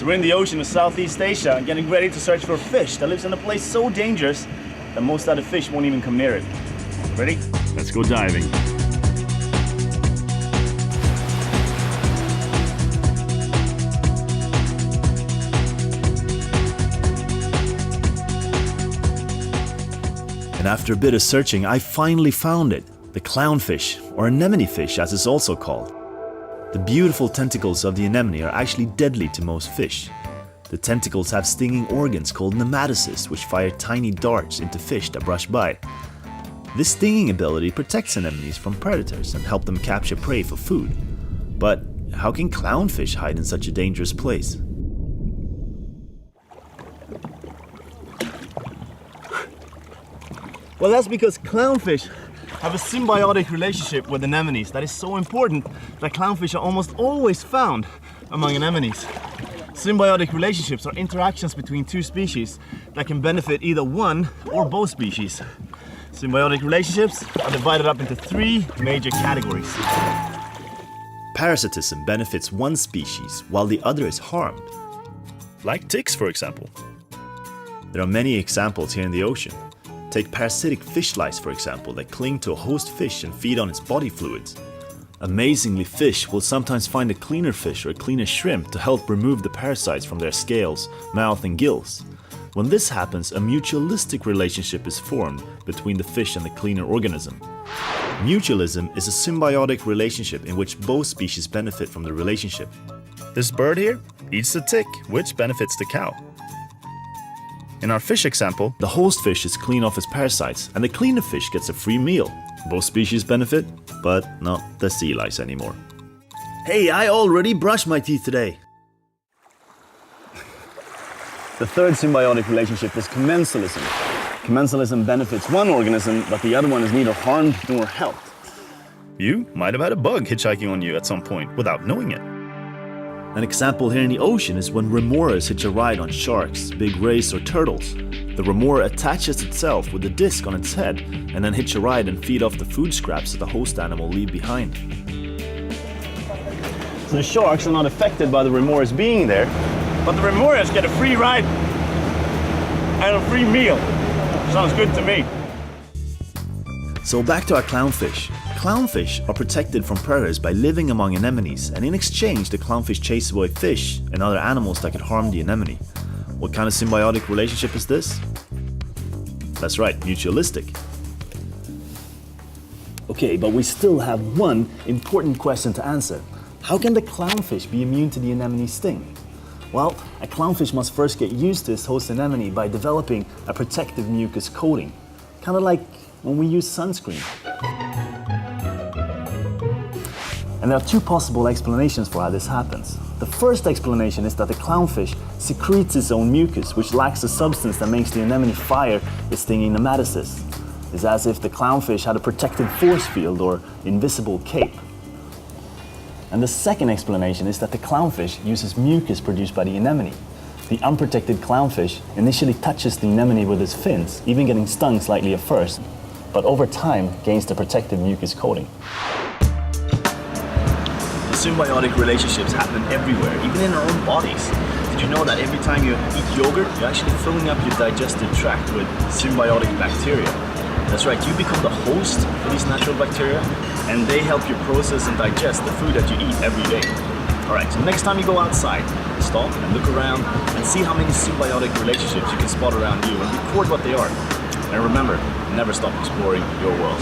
We're in the ocean of Southeast Asia, getting ready to search for a fish that lives in a place so dangerous that most other fish won't even come near it. Ready? Let's go diving. And after a bit of searching, I finally found it. The clownfish, or anemone fish as it's also called. The beautiful tentacles of the anemone are actually deadly to most fish. The tentacles have stinging organs called nematocysts, which fire tiny darts into fish that brush by. This stinging ability protects anemones from predators and helps them capture prey for food. But how can clownfish hide in such a dangerous place? Well, that's because clownfish have a symbiotic relationship with anemones that is so important that clownfish are almost always found among anemones. Symbiotic relationships are interactions between two species that can benefit either one or both species. Symbiotic relationships are divided up into three major categories. Parasitism benefits one species while the other is harmed. Like ticks, for example. There are many examples here in the ocean. Take parasitic fish lice, for example, that cling to a host fish and feed on its body fluids. Amazingly, fish will sometimes find a cleaner fish or a cleaner shrimp to help remove the parasites from their scales, mouth and gills. When this happens, a mutualistic relationship is formed between the fish and the cleaner organism. Mutualism is a symbiotic relationship in which both species benefit from the relationship. This bird here eats the tick, which benefits the cow. In our fish example, the host fish is clean off its parasites and the cleaner fish gets a free meal. Both species benefit, but not the sea lice anymore. Hey, I already brushed my teeth today. The third symbiotic relationship is commensalism. Commensalism benefits one organism, but the other one is neither harmed nor helped. You might have had a bug hitchhiking on you at some point without knowing it. An example here in the ocean is when remoras hitch a ride on sharks, big rays or turtles. The remora attaches itself with a disc on its head and then hitch a ride and feed off the food scraps that the host animal leave behind. So the sharks are not affected by the remoras being there, but the remoras get a free ride and a free meal. Sounds good to me. So back to our clownfish. Clownfish are protected from predators by living among anemones, and in exchange the clownfish chase away fish and other animals that could harm the anemone. What kind of symbiotic relationship is this? That's right, mutualistic. Okay, but we still have one important question to answer. How can the clownfish be immune to the anemone's sting? Well, a clownfish must first get used to its host anemone by developing a protective mucus coating, kind of like when we use sunscreen. And there are two possible explanations for how this happens. The first explanation is that the clownfish secretes its own mucus, which lacks the substance that makes the anemone fire its stinging nematocysts. It's as if the clownfish had a protective force field or invisible cape. And the second explanation is that the clownfish uses mucus produced by the anemone. The unprotected clownfish initially touches the anemone with its fins, even getting stung slightly at first, but over time gains the protective mucus coating. Symbiotic relationships happen everywhere, even in our own bodies. Did you know that every time you eat yogurt, you're actually filling up your digestive tract with symbiotic bacteria? That's right, you become the host for these natural bacteria, and they help you process and digest the food that you eat every day. Alright, so next time you go outside, stop and look around and see how many symbiotic relationships you can spot around you and record what they are. And remember, never stop exploring your world.